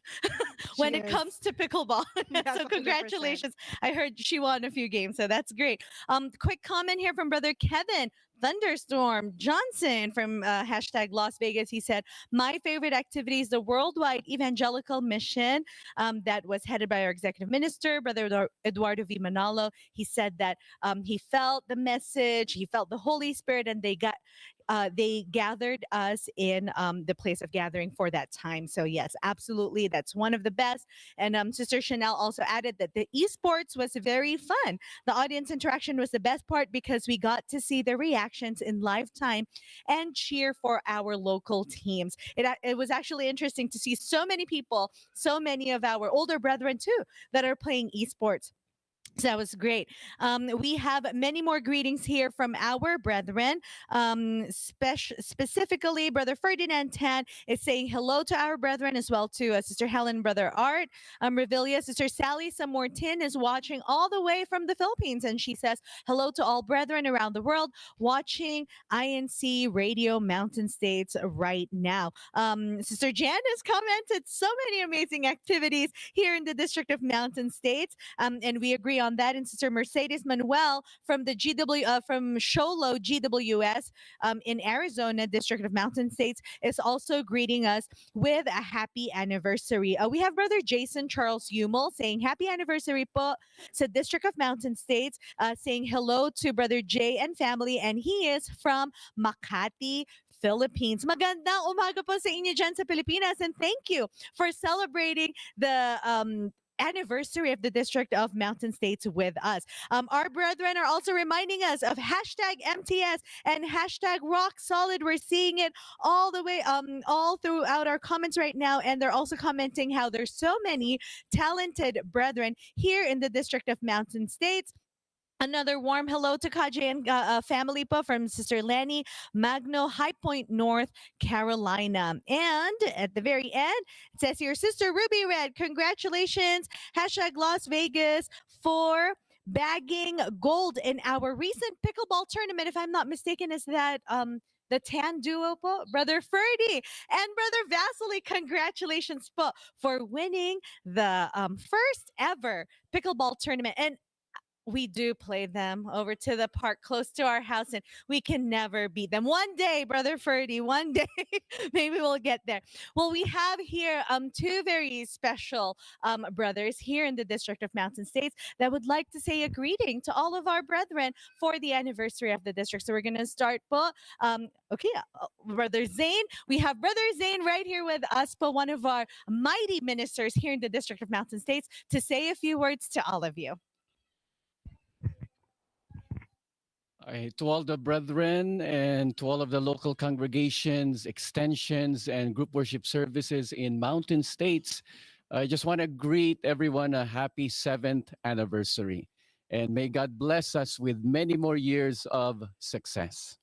when it comes to pickleball. So 100%. congratulations. I heard she won a few games, so that's great. Quick comment here from Brother Kevin. Thunderstorm Johnson from hashtag Las Vegas. He said, my favorite activity is the worldwide evangelical mission that was headed by our executive minister, Brother Eduardo V. Manalo. He said that he felt the message, he felt the Holy Spirit, and they gathered us in the place of gathering for that time. So yes, absolutely, that's one of the best. And Sister Chanel also added that the esports was very fun. The audience interaction was the best part because we got to see the reactions in live time and cheer for our local teams. It was actually interesting to see so many people, so many of our older brethren too, that are playing esports. So that was great. We have many more greetings here from our brethren. Specifically, Brother Ferdinand Tan is saying hello to our brethren as well to Sister Helen, Brother Art. Revelia, Sister Sally Samortin is watching all the way from the Philippines. And she says hello to all brethren around the world watching INCradio Mountain States right now. Sister Jan has commented so many amazing activities here in the District of Mountain States. And we agree on that. And Sister Mercedes Manuel from the from Sholo GWS in Arizona, District of Mountain States, is also greeting us with a happy anniversary. We have Brother Jason Charles Humel saying happy anniversary po sa District of Mountain States, saying hello to Brother Jay and family, and he is from Makati, Philippines. Magandang umaga po sa inyo dyan sa Pilipinas, and thank you for celebrating the anniversary of the District of Mountain States with us. Our brethren are also reminding us of hashtag MTS and hashtag Rock Solid. We're seeing it all the way, all throughout our comments right now, and they're also commenting how there's so many talented brethren here in the District of Mountain States. Another warm hello to Kaje and family po from Sister Lenny Magno, High Point, North Carolina. And at the very end, it says here, Sister Ruby Red, congratulations, hashtag Las Vegas for bagging gold in our recent pickleball tournament. If I'm not mistaken, is that the Tan duo po? Brother Ferdy and Brother Vasily, congratulations po for winning the first ever pickleball tournament. And we do play them over to the park close to our house, and we can never beat them. One day, Brother Ferdy, one day, maybe we'll get there. Well, we have here two very special brothers here in the District of Mountain States that would like to say a greeting to all of our brethren for the anniversary of the district. So we're going to start po. Brother Zane. We have Brother Zane right here with us, po, one of our mighty ministers here in the District of Mountain States, to say a few words to all of you. To all the brethren and to all of the local congregations, extensions, and group worship services in Mountain States, I just want to greet everyone a happy 7th anniversary. And may God bless us with many more years of success.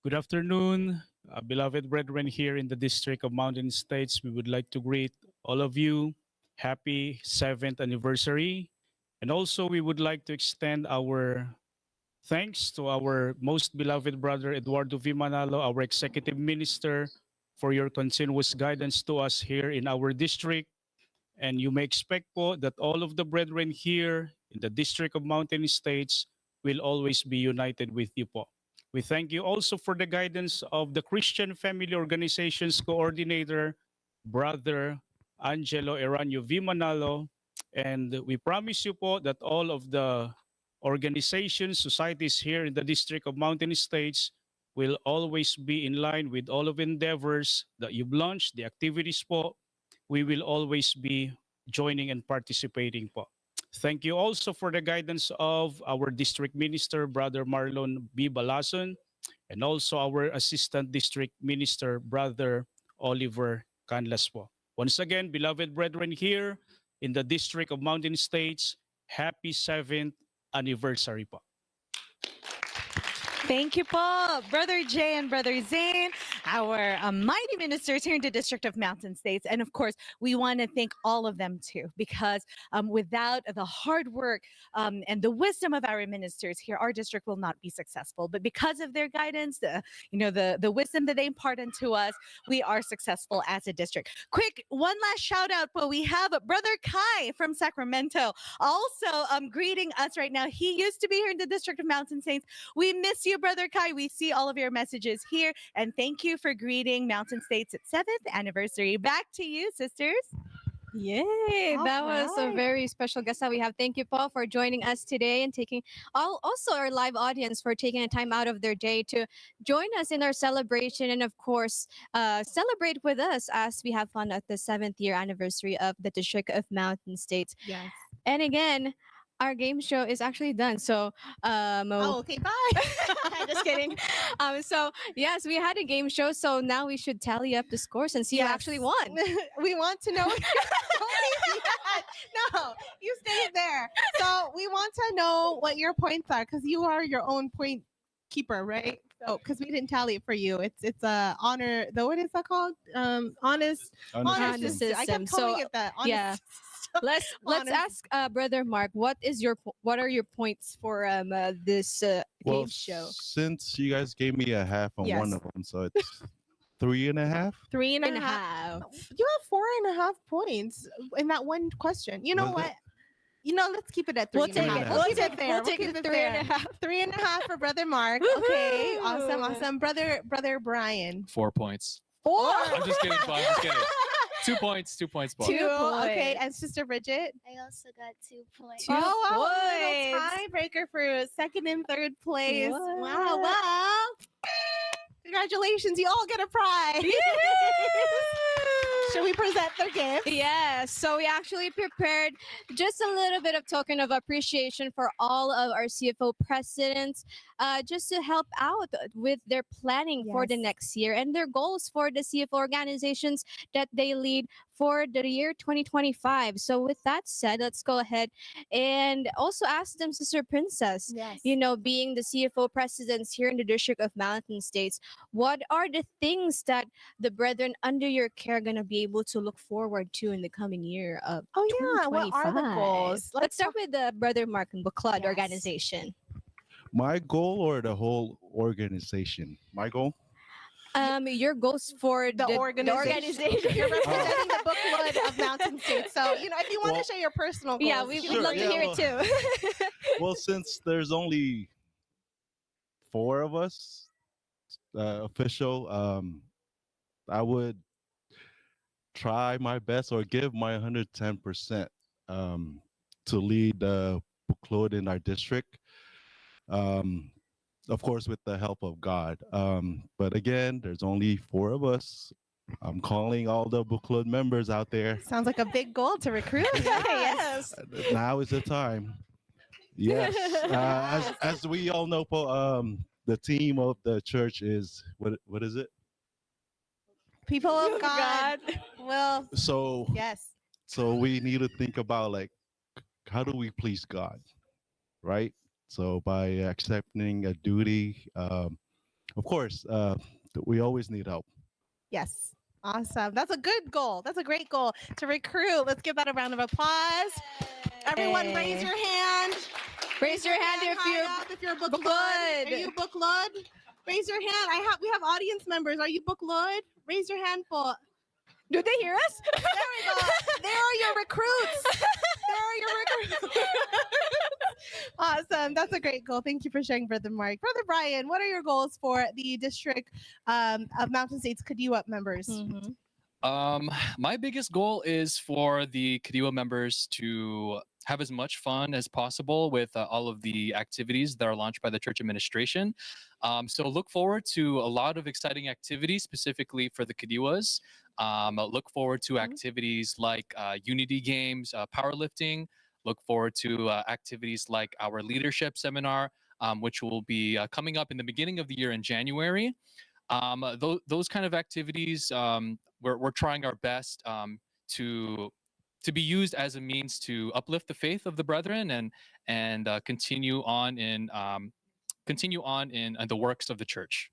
Good afternoon, beloved brethren here in the District of Mountain States. We would like to greet all of you happy 7th anniversary. And also we would like to extend our thanks to our most beloved brother, Eduardo V. Manalo, our executive minister, for your continuous guidance to us here in our district. And you may expect po that all of the brethren here in the District of Mountain States will always be united with you po. We thank you also for the guidance of the Christian Family Organizations Coordinator, Brother Angelo Eranio V. Manalo. And we promise you po that all of the organizations, societies here in the District of Mountain States will always be in line with all of endeavors that you've launched, the activities po. We will always be joining and participating po. Thank you also for the guidance of our district minister, Brother Marlon B. Balason, and also our assistant district minister, Brother Oliver Canlas po. Once again, beloved brethren here in the District of Mountain States, happy 7th anniversary po. Thank you, po, Brother Jay and Brother Zane, our mighty ministers here in the District of Mountain States. And of course, we want to thank all of them too, because without the hard work and the wisdom of our ministers here, our district will not be successful. But because of their guidance, the wisdom that they impart unto us, we are successful as a district. Quick, one last shout out, po. We have Brother Kai from Sacramento also greeting us right now. He used to be here in the District of Mountain States. We miss you, Brother Kai. We see all of your messages here, and thank you for greeting Mountain States at 7th anniversary. Back to you, sisters. Yay! That was a very special guest that we have. Thank you, Paul, for joining us today and taking also our live audience for taking a time out of their day to join us in our celebration, and of course, celebrate with us as we have fun at the 7th year anniversary of the District of Mountain States. Yes. And again, our game show is actually done. So, okay, bye. just kidding. So yes, we had a game show. So now we should tally up the scores and see who actually won. We want to know. No, you stay there. So we want to know what your points are, because you are your own point keeper, right? So because we didn't tally it for you. It's a honor. What is that called? Honest system. I kept calling it that. Honest. Yeah. Let's ask Brother Mark, what are your points for this game show? Since you guys gave me a half on one of them, so it's 3.5. 3.5. You have 4.5 points in that one question. You know what? Let's keep it at 3. We'll take it. We'll keep it there. We'll take it 3.5. 3.5 for Brother Mark. Okay, awesome. Brother Brian. 4 points. 4. I'm just kidding. I'm just kidding. 2 points. 2 points. Bob. 2 points. Okay, and Sister Bridget. I also got 2 points. 2 tiebreaker for 2nd and 3rd place. What? Wow. Congratulations, you all get a prize. Should we present their gift? Yes. So we actually prepared just a little bit of token of appreciation for all of our CFO presidents, just to help out with their planning for the next year and their goals for the CFO organizations that they lead for the year 2025. So with that said, let's go ahead and also ask them, Sister Princess, being the CFO presidents here in the District of Mountain States, what are the things that the brethren under your care are going to be able to look forward to in the coming year of 2025? What are the goals? Let's start with the Brother Mark and Book Club organization. My goal or the whole organization? My goal? Your goals for the organization. You're representing the book club of Mountain States. So, if you want to share your personal goals. Yeah, we would love to hear it too. Well, since there's only 4 of us official, I would try my best or give my 110% to lead the book club in our district. Of course, with the help of God. But again, there's only 4 of us. I'm calling all the book club members out there. Sounds like a big goal to recruit. Yes. Now is the time. Yes. As we all know, the theme of the church is what is it? People of God. Well. So yes. So we need to think about how do we please God, right? So by accepting a duty, of course, we always need help. Yes. Awesome. That's a good goal. That's a great goal to recruit. Let's give that a round of applause. Everyone raise your hand. Raise your hand if you're book lud. Are you book lud? Raise your hand. We have audience members. Are you book lud? Raise your hand for. Do they hear us? There we go. There are your recruits. Awesome. That's a great goal. Thank you for sharing, Brother Mark. Brother Brian, what are your goals for the District of Mountain States Kadiwa members? My biggest goal is for the Kadiwa members to have as much fun as possible with all of the activities that are launched by the church administration. So look forward to a lot of exciting activities specifically for the Kadiwas. Look forward to activities like unity games, powerlifting. Look forward to activities like our leadership seminar, which will be coming up in the beginning of the year in January. Those kind of activities, we're trying our best to be used as a means to uplift the faith of the brethren and continue on in the works of the church.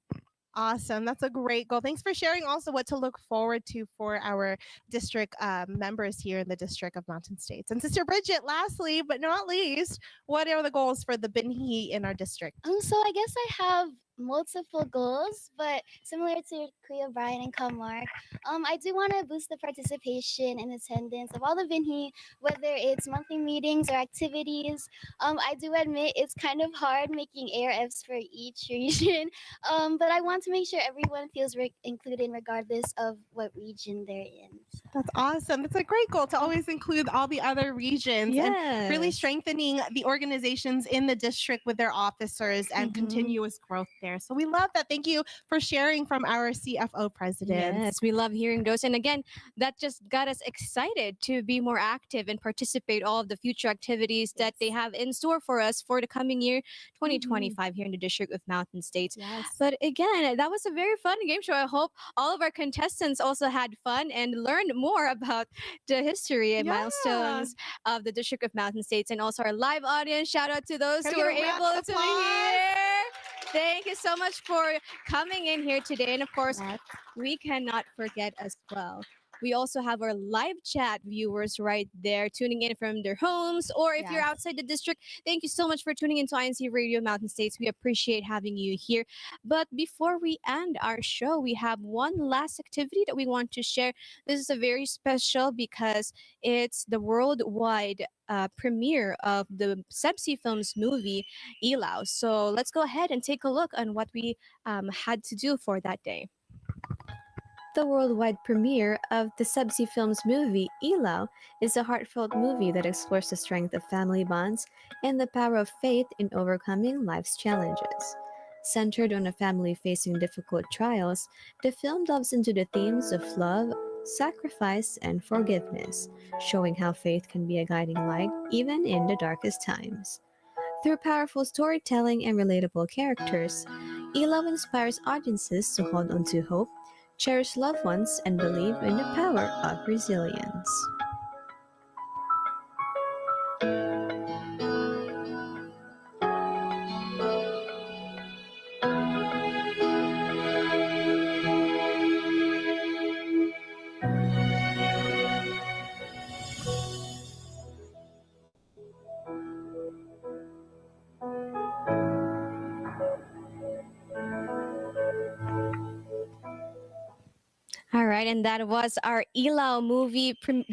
Awesome. That's a great goal. Thanks for sharing also what to look forward to for our district members here in the District of Mountain States. And Sister Bridget, lastly, but not least, what are the goals for the Binhi in our district? So I guess I have multiple goals, but similar to Kuya Brian and Kamark, I do want to boost the participation and attendance of all the Binhi, whether it's monthly meetings or activities. I do admit it's kind of hard making ARFs for each region, but I want to make sure everyone feels included regardless of what region they're in. That's awesome. That's a great goal to always include all the other regions and really strengthening the organizations in the district with their officers and continuous growth there. So we love that. Thank you for sharing from our CFO president. Yes, we love hearing those. And again, that just got us excited to be more active and participate all of the future activities that they have in store for us for the coming year, 2025 here in the District of Mountain States. But again, that was a very fun game show. I hope all of our contestants also had fun and learned more about the history and milestones of the District of Mountain States, and also our live audience. Shout out to those who were able to be here. Thank you so much for coming in here today. And of course, we cannot forget as well, we also have our live chat viewers right there tuning in from their homes, or if you're outside the district, thank you so much for tuning into INCradio Mountain States. We appreciate having you here. But before we end our show, we have one last activity that we want to share. This is a very special because it's the worldwide premiere of the Sebsi Films movie, Ilaw. So let's go ahead and take a look on what we had to do for that day. The worldwide premiere of the Sebsi Films movie, Ilaw, is a heartfelt movie that explores the strength of family bonds and the power of faith in overcoming life's challenges. Centered on a family facing difficult trials, the film delves into the themes of love, sacrifice, and forgiveness, showing how faith can be a guiding light even in the darkest times. Through powerful storytelling and relatable characters, Ilaw inspires audiences to hold on to hope, cherish loved ones, and believe in the power of resilience. All right, and that was our Ilaw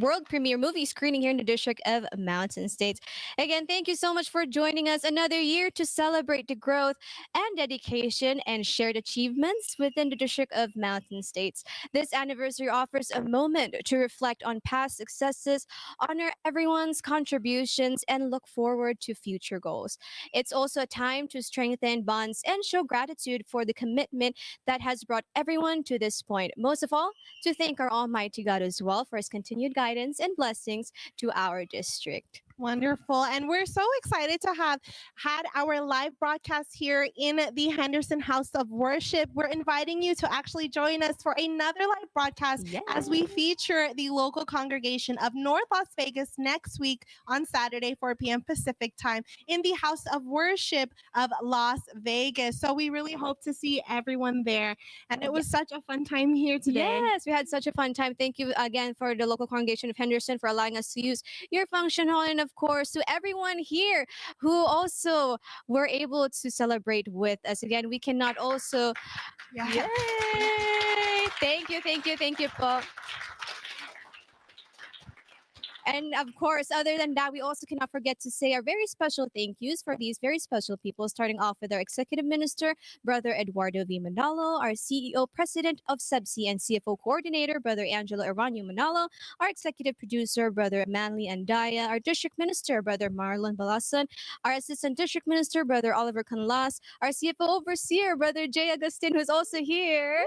world premiere movie screening here in the District of Mountain States. Again, thank you so much for joining us another year to celebrate the growth and dedication and shared achievements within the District of Mountain States. This anniversary offers a moment to reflect on past successes, honor everyone's contributions, and look forward to future goals. It's also a time to strengthen bonds and show gratitude for the commitment that has brought everyone to this point. Most of all, to thank our Almighty God as well for his continued guidance and blessings to our district. Wonderful. And we're so excited to have had our live broadcast here in the Henderson House of Worship. We're inviting you to actually join us for another live broadcast as we feature the local congregation of North Las Vegas next week on Saturday, 4 p.m. Pacific time in the House of Worship of Las Vegas. So we really hope to see everyone there. And it was such a fun time here today. Yes, we had such a fun time. Thank you again for the local congregation of Henderson for allowing us to use your function hall, and of course to everyone here who also were able to celebrate with us. Again, we cannot also Yay! Thank you po. And of course, other than that, we also cannot forget to say our very special thank yous for these very special people, starting off with our Executive Minister, Brother Eduardo V. Manalo, our CEO, President of SEBSI and CFO Coordinator, Brother Angelo Aranyo Manalo, our Executive Producer, Brother Manly Andaya, our District Minister, Brother Marlon Balason, our Assistant District Minister, Brother Oliver Canlas, our CFO Overseer, Brother Jay Agustin, who's also here,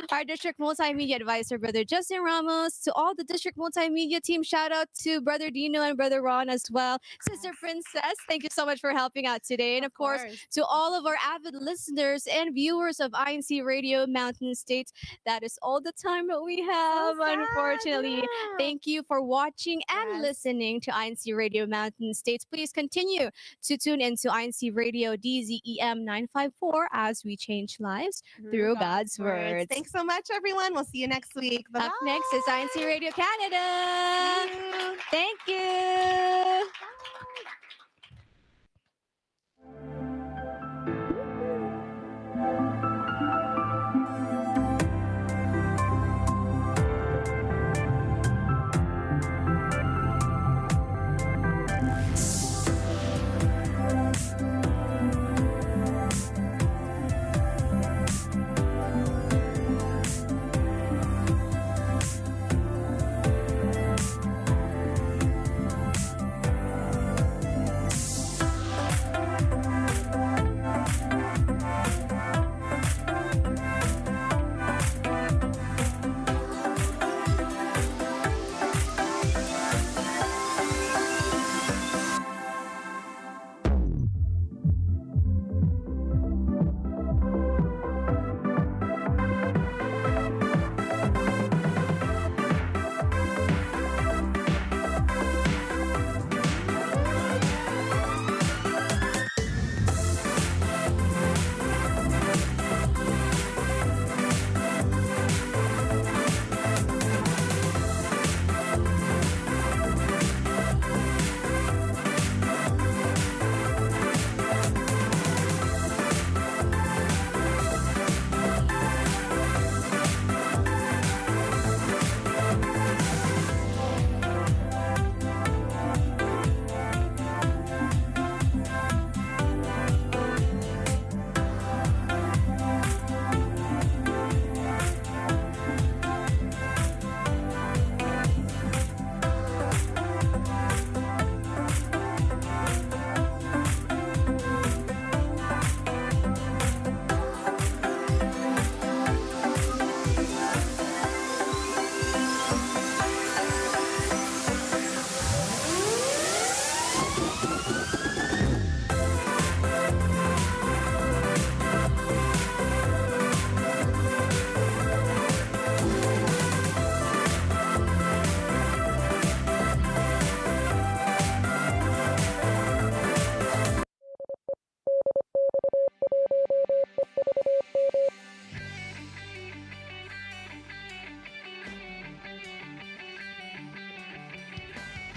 our District Multimedia Advisor, Brother Justin Ramos, to all the District Multimedia team, shout out to Brother Dino and Brother Ron as well. Sister Princess, thank you so much for helping out today. And of course, to all of our avid listeners and viewers of INCradio Mountain States, that is all the time that we have, unfortunately. Thank you for watching and listening to INCradio Mountain States. Please continue to tune into INCradio DZEM 954 as we change lives through God's Word. Thanks so much, everyone. We'll see you next week. Bye-bye. Up next is INCradio Canada. Thank you.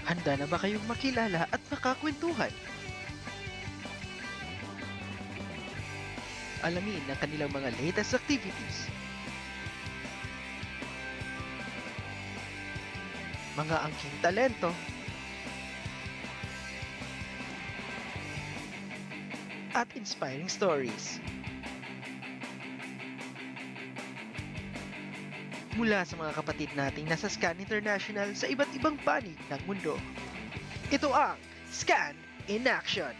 Handa na ba kayong makilala at makakwentuhan? Alamin ang kanilang mga latest activities. Mga angking talento. At inspiring stories. Mula sa mga kapatid nating nasa Scan International sa iba't ibang panig ng mundo. Ito ang Scan in Action.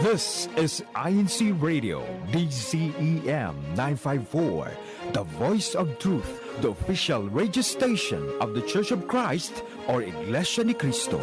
This is INCradio DCEM 954, the voice of truth, the official radio station of the Church of Christ or Iglesia ni Cristo.